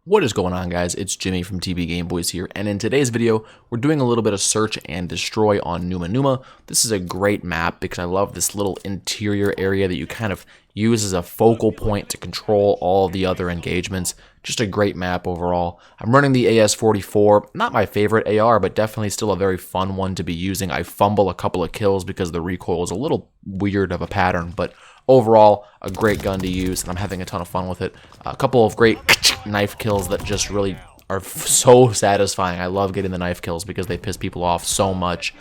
What is going on, guys? It's Jimmy from TB Game Boys here, and in today's video, we're doing a little bit of search and destroy on Numa Numa. This is a great map because I love this little interior area that you kind of use as a focal point to control all the other engagements. Just a great map overall. I'm running the AS-44, not my favorite AR, but definitely still a very fun one to be using. I fumble a couple of kills because the recoil is a little weird of a pattern, but overall, a great gun to use, and I'm having a ton of fun with it. A couple of great knife kills that just really are so satisfying. I love getting the knife kills because they piss people off so much.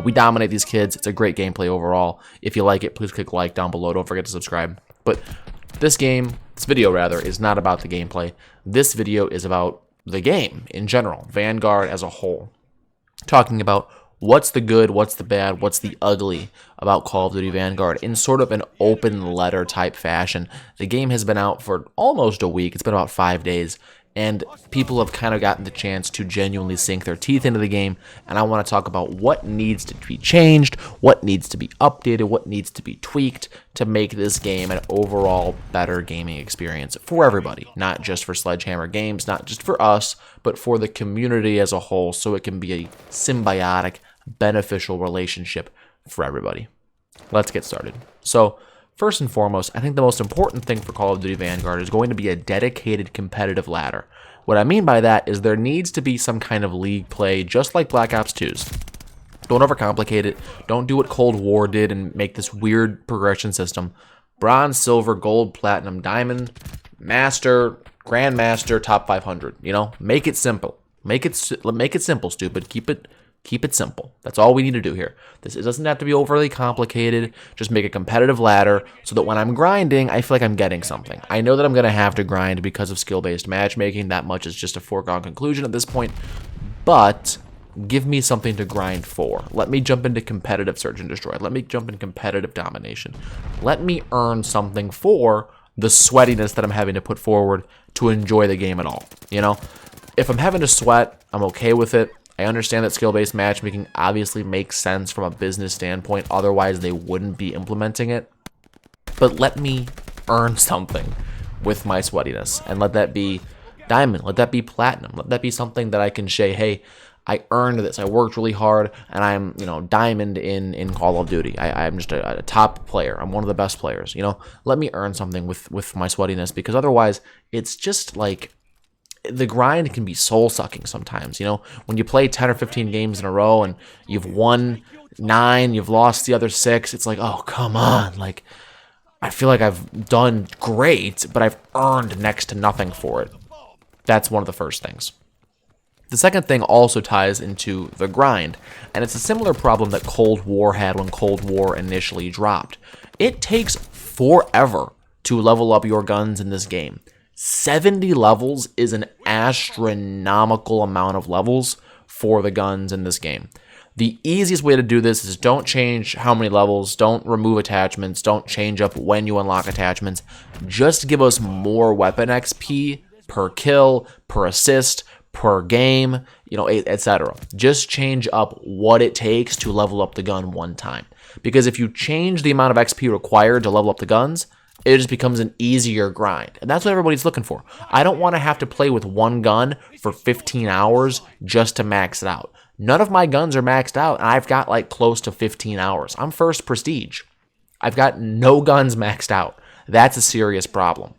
We dominate these kids. It's a great gameplay overall. If you like it, please click like down below. Don't forget to subscribe. But this video rather, is not about the gameplay. This video is about the game in general, Vanguard as a whole. Talking about what's the good, what's the bad, what's the ugly about Call of Duty Vanguard in sort of an open letter type fashion. The game has been out for almost a week. It's been about 5 days, and people have kind of gotten the chance to genuinely sink their teeth into the game, and I want to talk about what needs to be changed, what needs to be updated, what needs to be tweaked to make this game an overall better gaming experience for everybody, not just for Sledgehammer Games, not just for us, but for the community as a whole, so it can be a symbiotic, beneficial relationship for everybody. Let's get started. So, first and foremost, I think the most important thing for Call of Duty Vanguard is going to be a dedicated competitive ladder. What I mean by that is there needs to be some kind of league play, just like Black Ops 2's. Don't overcomplicate it. Don't do what Cold War did and make this weird progression system. Bronze, silver, gold, platinum, diamond, master, grandmaster, top 500. You know, make it simple. Make it simple, stupid. Keep it simple. That's all we need to do here. It doesn't have to be overly complicated. Just make a competitive ladder so that when I'm grinding, I feel like I'm getting something. I know that I'm going to have to grind because of skill-based matchmaking. That much is just a foregone conclusion at this point. But give me something to grind for. Let me jump into competitive search and destroy. Let me jump in competitive domination. Let me earn something for the sweatiness that I'm having to put forward to enjoy the game at all. You know, if I'm having to sweat, I'm okay with it. I understand that skill-based matchmaking obviously makes sense from a business standpoint, otherwise they wouldn't be implementing it. But let me earn something with my sweatiness, and let that be diamond, let that be platinum, let that be something that I can say, hey, I earned this, I worked really hard, and I'm, you know, diamond in Call of Duty. I'm just a top player, I'm one of the best players, you know. Let me earn something with my sweatiness, because otherwise it's just like, the grind can be soul-sucking sometimes, you know? When you play 10 or 15 games in a row and you've won 9, you've lost the other 6, it's like, oh, come on. Like, I feel like I've done great, but I've earned next to nothing for it. That's one of the first things. The second thing also ties into the grind, and it's a similar problem that Cold War had when Cold War initially dropped. It takes forever to level up your guns in this game. 70 levels is an astronomical amount of levels for the guns in this game. The easiest way to do this is don't change how many levels, don't remove attachments, don't change up when you unlock attachments. Just give us more weapon XP per kill, per assist, per game, you know, etc. Just change up what it takes to level up the gun one time. Because if you change the amount of XP required to level up the guns, it just becomes an easier grind. And that's what everybody's looking for. I don't want to have to play with one gun for 15 hours just to max it out. None of my guns are maxed out, and I've got like close to 15 hours. I'm first prestige. I've got no guns maxed out. That's a serious problem.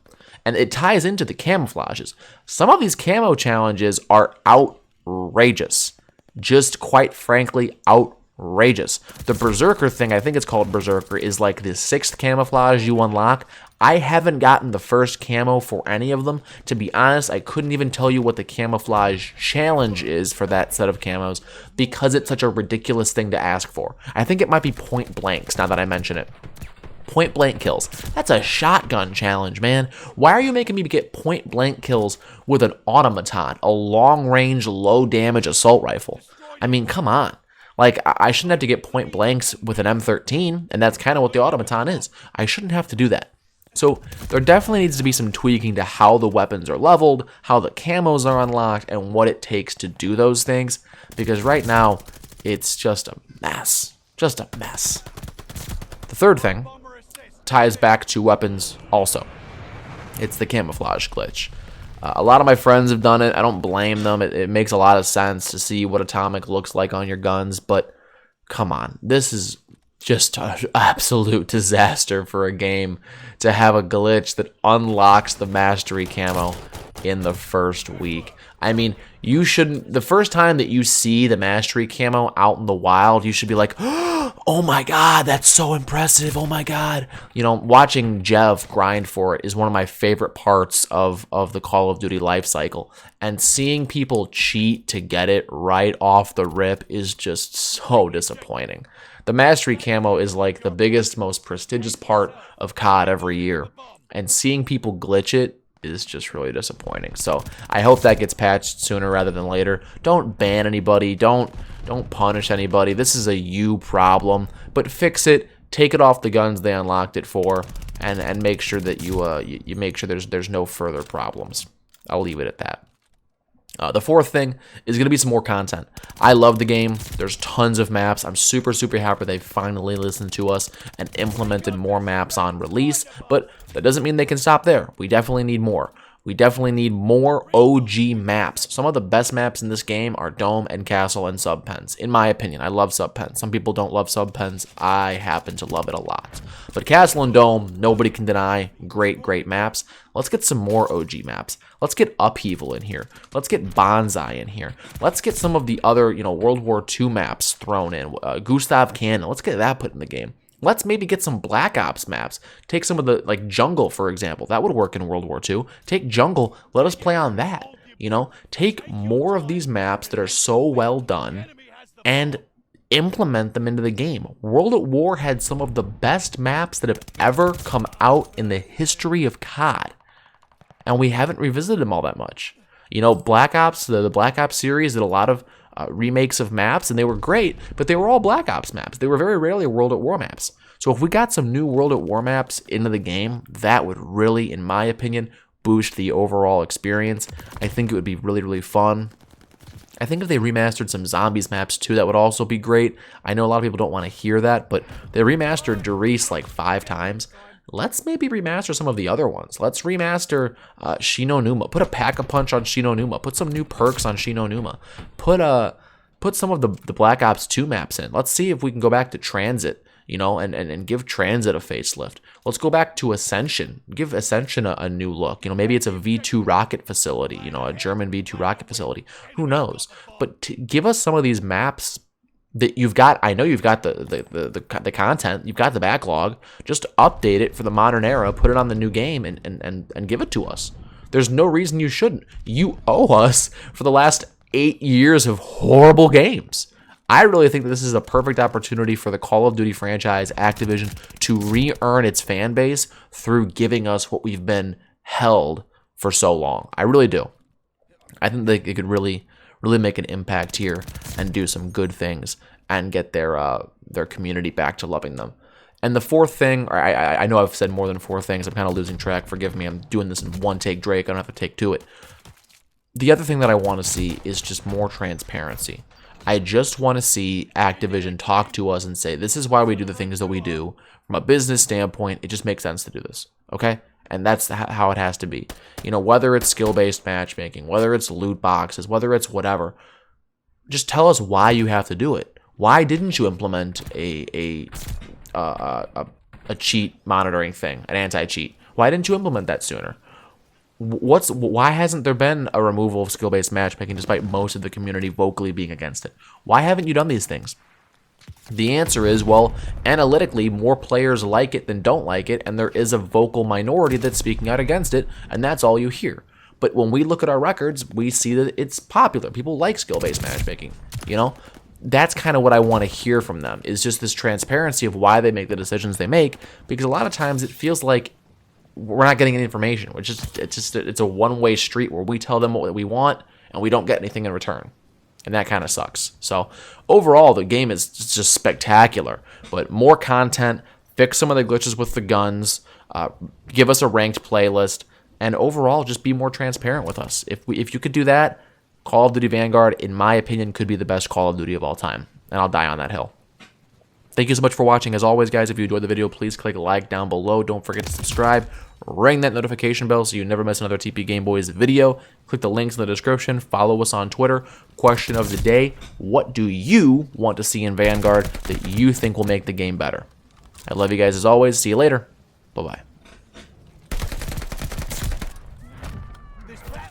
And it ties into the camouflages. Some of these camo challenges are outrageous. Just quite frankly, outrageous. The Berserker thing, I think it's called Berserker, is like the 6th camouflage you unlock. I haven't gotten the first camo for any of them. To be honest, I couldn't even tell you what the camouflage challenge is for that set of camos because it's such a ridiculous thing to ask for. I think it might be point blanks now that I mention it. Point blank kills. That's a shotgun challenge, man. Why are you making me get point blank kills with an automaton, a long range, low damage assault rifle? I mean, come on. Like, I shouldn't have to get point blanks with an M13, and that's kind of what the automaton is. I shouldn't have to do that. So there definitely needs to be some tweaking to how the weapons are leveled, how the camos are unlocked, and what it takes to do those things. Because right now, it's just a mess. Just a mess. The third thing ties back to weapons also. It's the camouflage glitch. A lot of my friends have done it. I don't blame them. It makes a lot of sense to see what atomic looks like on your guns, but come on. This is just an absolute disaster for a game to have a glitch that unlocks the mastery camo in the first week. I mean, you shouldn't, the first time that you see the mastery camo out in the wild, you should be like, oh my god, that's so impressive, oh my god. You know, watching Jev grind for it is one of my favorite parts of the Call of Duty life cycle. And seeing people cheat to get it right off the rip is just so disappointing. The mastery camo is like the biggest, most prestigious part of COD every year. And seeing people glitch it is just really disappointing. So I hope that gets patched sooner rather than later. Don't ban anybody. Don't punish anybody. This is a you problem. But fix it. Take it off the guns they unlocked it for, and make sure that you make sure there's no further problems. I'll leave it at that. The fourth thing is going to be some more content. I love the game. There's tons of maps. I'm super happy they finally listened to us and implemented more maps on release, but that doesn't mean they can stop there. We definitely need more. We definitely need more OG maps. Some of the best maps in this game are Dome and Castle and Subpens. In my opinion, I love Subpens. Some people don't love Subpens. I happen to love it a lot. But Castle and Dome, nobody can deny. Great maps. Let's get some more OG maps. Let's get Upheaval in here. Let's get Bonsai in here. Let's get some of the other, World War II maps thrown in. Gustav Cannon. Let's get that put in the game. Let's maybe get some Black Ops maps. Take some of the, like Jungle, for example. That would work in World War II. Take Jungle. Let us play on that. Take more of these maps that are so well done and implement them into the game. World at War had some of the best maps that have ever come out in the history of COD. And we haven't revisited them all that much. Black Ops, the Black Ops series did a lot of remakes of maps, and they were great, but they were all Black Ops maps. They were very rarely World at War maps. So if we got some new World at War maps into the game, that would really, in my opinion, boost the overall experience. I think it would be really fun. I think if they remastered some Zombies maps too, that would also be great. I know a lot of people don't want to hear that, but they remastered Derice like 5 times. Let's maybe remaster some of the other ones. Let's remaster Shinonuma. Put a Pack-a-Punch on Shinonuma. Put some new perks on Shinonuma. Put some of the Black Ops 2 maps in. Let's see if we can go back to Transit, and give Transit a facelift. Let's go back to Ascension. Give Ascension a new look. Maybe it's a V2 rocket facility, a German V2 rocket facility. Who knows? But give us some of these maps that you've got. I know you've got the content, you've got the backlog. Just update it for the modern era, put it on the new game, and give it to us. There's no reason you shouldn't. You owe us for the last 8 years of horrible games. I really think that this is a perfect opportunity for the Call of Duty franchise, Activision, to re-earn its fan base through giving us what we've been held for so long. I really do. I think they could really make an impact here and do some good things and get their community back to loving them. And the fourth thing, or I know I've said more than 4 things. I'm kind of losing track. Forgive me. I'm doing this in one take, Drake. I don't have to take 2 it. The other thing that I want to see is just more transparency. I just want to see Activision talk to us and say, this is why we do the things that we do. From a business standpoint, it just makes sense to do this, okay? And that's how it has to be. Whether it's skill-based matchmaking, whether it's loot boxes, whether it's whatever, just tell us why you have to do it. Why didn't you implement a cheat monitoring thing, an anti-cheat? Why didn't you implement that sooner? Why hasn't there been a removal of skill-based matchmaking despite most of the community vocally being against it? Why haven't you done these things? The answer is, well, analytically, more players like it than don't like it, and there is a vocal minority that's speaking out against it, and that's all you hear. But when we look at our records, we see that it's popular. People like skill-based matchmaking, That's kind of what I want to hear from them, is just this transparency of why they make the decisions they make, because a lot of times it feels like we're not getting any information. It's a one-way street where we tell them what we want, and we don't get anything in return. And that kind of sucks. So overall, the game is just spectacular. But more content, fix some of the glitches with the guns, give us a ranked playlist, and overall, just be more transparent with us. If you could do that, Call of Duty Vanguard, in my opinion, could be the best Call of Duty of all time. And I'll die on that hill. Thank you so much for watching. As always, guys, if you enjoyed the video, please click like down below. Don't forget to subscribe. ring that notification bell so you never miss another TP Game Boys video. Click the links in the description. Follow us on Twitter. Question of the day: what do you want to see in Vanguard that you think will make the game better? I love you guys as always. See you later. Bye-bye.